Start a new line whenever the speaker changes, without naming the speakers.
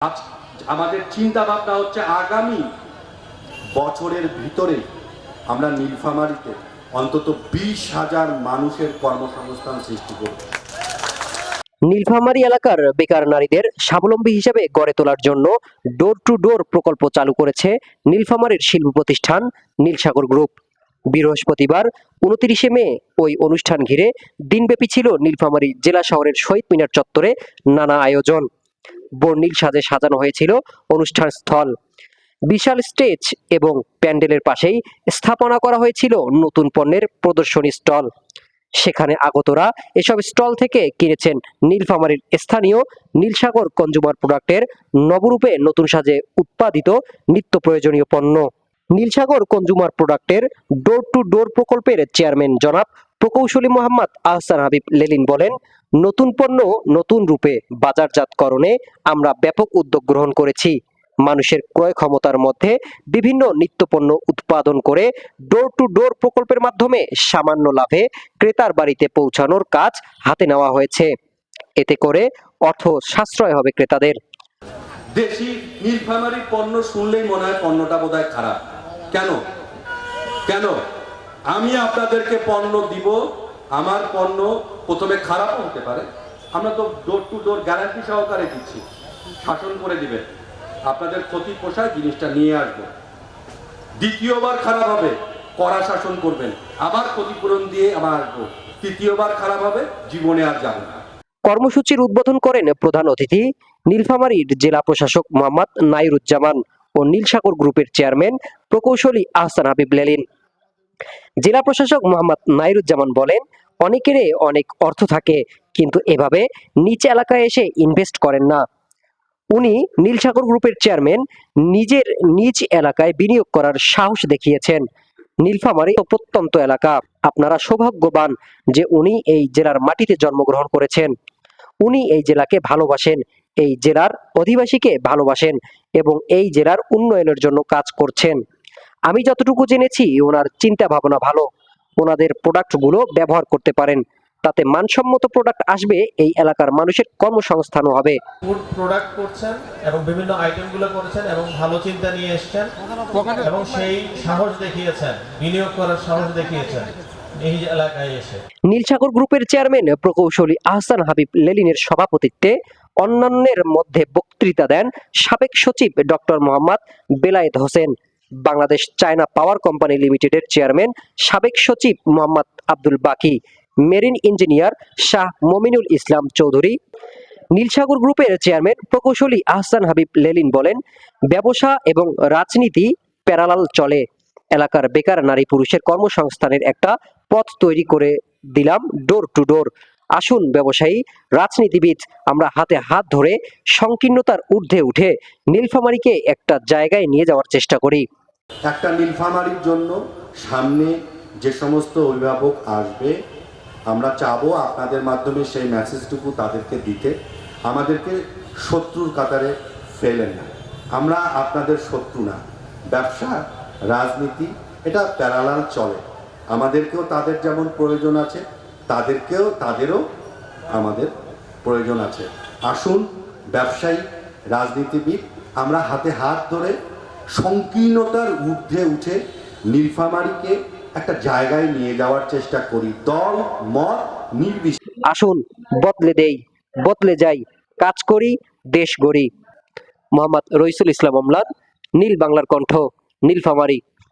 আজ আমাদের চিন্তা ভাবনা হচ্ছে আগামী বছরের ভিতরে আমরা নীলফামারীতে অন্তত 20,000 মানুষের কর্মসংস্থান সৃষ্টি করব।
নীলফামারী এলাকার বেকার নারীদের স্বাবলম্বী হিসেবে গড়ে তোলার জন্য ডোর টু ডোর প্রকল্প চালু করেছে নীলফামারীর শিল্প প্রতিষ্ঠান নীলসাগর গ্রুপ। বৃহস্পতিবার 29 মে ওই অনুষ্ঠান ঘিরে দিনব্যাপী ছিল নীলফামারী জেলা শহরের শহীদ মিনার চত্বরে নানা আয়োজন। বর্ণিল সাজে সাজানো হয়েছিল অনুষ্ঠান স্থল। বিশাল স্টেজ এবং প্যান্ডেলের পাশেই স্থাপনা করা হয়েছিল নতুন পণ্যের প্রদর্শনী স্টল। সেখানে আগতরা এসব স্টল থেকে কিনেছেন নীলফামারীর স্থানীয় নীলসাগর কনজুমার প্রোডাক্টের নবরূপে নতুন সাজে উৎপাদিত নিত্য প্রয়োজনীয় পণ্য। নীলসাগর কনজুমার প্রোডাক্টের ডোর টু ডোর প্রকল্পের চেয়ারম্যান জনাব প্রকৌশলী মোহাম্মদ আহসান হাবিব লেলিন বলেন, নতুন পণ্য নতুন রূপে বাজারজাতকরণে আমরা ব্যাপক উদ্যোগ গ্রহণ করেছি। মানুষের ক্রয় ক্ষমতার মধ্যে বিভিন্ন নিত্যপণ্য উৎপাদন করে ডোর টু ডোর প্রকল্পের মাধ্যমে সামান্য লাভে ক্রেতার বাড়িতে পৌঁছানোর কাজ হাতে নেওয়া হয়েছে। এতে করে অর্থ সাশ্রয় হবে ক্রেতাদের।
দেশি নীলফামারী পণ্য শুনলেই মনে হয় পণ্যটা বোধহয় খারাপ। কেন কেন আমি আপনাদেরকে পণ্য দিব, আমার পণ্য প্রথমে খারাপ হতে পারে, আমরা তো ডোর টু ডোর গ্যারান্টি সহকারে দিচ্ছি, শাসন করে দিবেন, আপনাদের ক্ষতি পোষায় জিনিসটা নিয়ে আসবো। দ্বিতীয়বার খারাপ হবে, কড়া শাসন করবেন, আবার ক্ষতিপূরণ দিয়ে আবার আসবো। তৃতীয়বার খারাপ হবে, জীবনে আর যাবো না।
কর্মসূচির উদ্বোধন করেন প্রধান অতিথি নীলফামারীর জেলা প্রশাসক মোহাম্মদ নাইরুজ্জামান ও নীলসাগর গ্রুপের চেয়ারম্যান প্রকৌশলী আহসান হাবিব লেলিন। জেলা প্রশাসক মোহাম্মদ নাইরুজ্জামান বলেন, অনেকেরই অনেক অর্থ থাকে, কিন্তু এভাবে নিচ এলাকায় এসে ইনভেস্ট করেন না। উনি নীলসাগর গ্রুপের চেয়ারম্যান নিজের নিজ এলাকায় বিনিয়োগ করার সাহস দেখিয়েছেন। নীলফামারী প্রত্যন্ত এলাকা, আপনারা সৌভাগ্যবান যে উনি এই জেলার মাটিতে জন্মগ্রহণ করেছেন। উনি এই জেলাকে ভালোবাসেন, এই জেলার অধিবাসীকে ভালোবাসেন এবং এই জেলার উন্নয়নের জন্য কাজ করছেন। আমি যতটুকু জেনেছি ওনার চিন্তা ভাবনা ভালো। ওনাদের প্রোডাক্টগুলো ব্যবহার করতে পারেন, তাতে মানসম্মত প্রোডাক্ট আসবে, এই এলাকার মানুষের কর্মসংস্থানও হবে।
ফুড প্রোডাক্ট করছেন এবং বিভিন্ন আইটেমগুলো করেছেন এবং ভালো চিন্তা নিয়ে এসেছেন এবং সেই সাহস দেখিয়েছেন, বিনিয়োগ করার সাহস দেখিয়েছেন এই এলাকায় এসে।
নীলসাগর গ্রুপের চেয়ারম্যান প্রকৌশলী আহসান হাবিব লেলিনের সভাপতিত্বে অন্যান্যের মধ্যে বক্তৃতা দেন সাবেক সচিব ডক্টর মোহাম্মদ বেলায়েত হোসেন, বাংলাদেশ চায়না পাওয়ার কোম্পানি লিমিটেডের চেয়ারম্যান সাবেক সচিব মোহাম্মদ আব্দুল বাকি, মেরিন ইঞ্জিনিয়ার শাহ মমিনুল ইসলাম চৌধুরী। নীলসাগর গ্রুপের চেয়ারম্যান প্রকৌশলী আহসান হাবিব লেলিন বলেন, ব্যবসা এবং রাজনীতি প্যারালাল চলে। এলাকার বেকার নারী পুরুষের কর্মসংস্থানের একটা পথ তৈরি করে দিলাম ডোর টু ডোর। আসুন ব্যবসায়ী, রাজনীতিবিদ, আমরা হাতে হাত ধরে সংকীর্ণতার ঊর্ধ্বে উঠে নীলফামারীকে একটা জায়গায় নিয়ে যাওয়ার চেষ্টা করি।
একটা নীলফামারীর জন্য সামনে যে সমস্ত অভিভাবক আসবে, আমরা চাবো আপনাদের মাধ্যমে সেই মেসেজটুকু তাদেরকে দিতে, আমাদেরকে শত্রুর কাতারে ফেলেন না। আমরা আপনাদের শত্রু না। ব্যবসা রাজনীতি এটা প্যারালাল চলে। আমাদেরকেও তাদের যেমন প্রয়োজন আছে, তাদেরও আমাদের প্রয়োজন আছে। আসুন ব্যবসায়ী, রাজনীতিবিদ, আমরা হাতে হাত ধরে সংকীর্ণতার ঊর্ধ্বে উঠে নীলফামারীকে একটা জায়গায় নিয়ে যাওয়ার চেষ্টা করি, দল মত নির্বিশেষে।
আসুন বদলে দেই, বদলে যাই, কাজ করি, দেশ গড়ি। মোহাম্মদ রইসুল ইসলাম অম্লান, নীল বাংলার কণ্ঠ, নীলফামারী।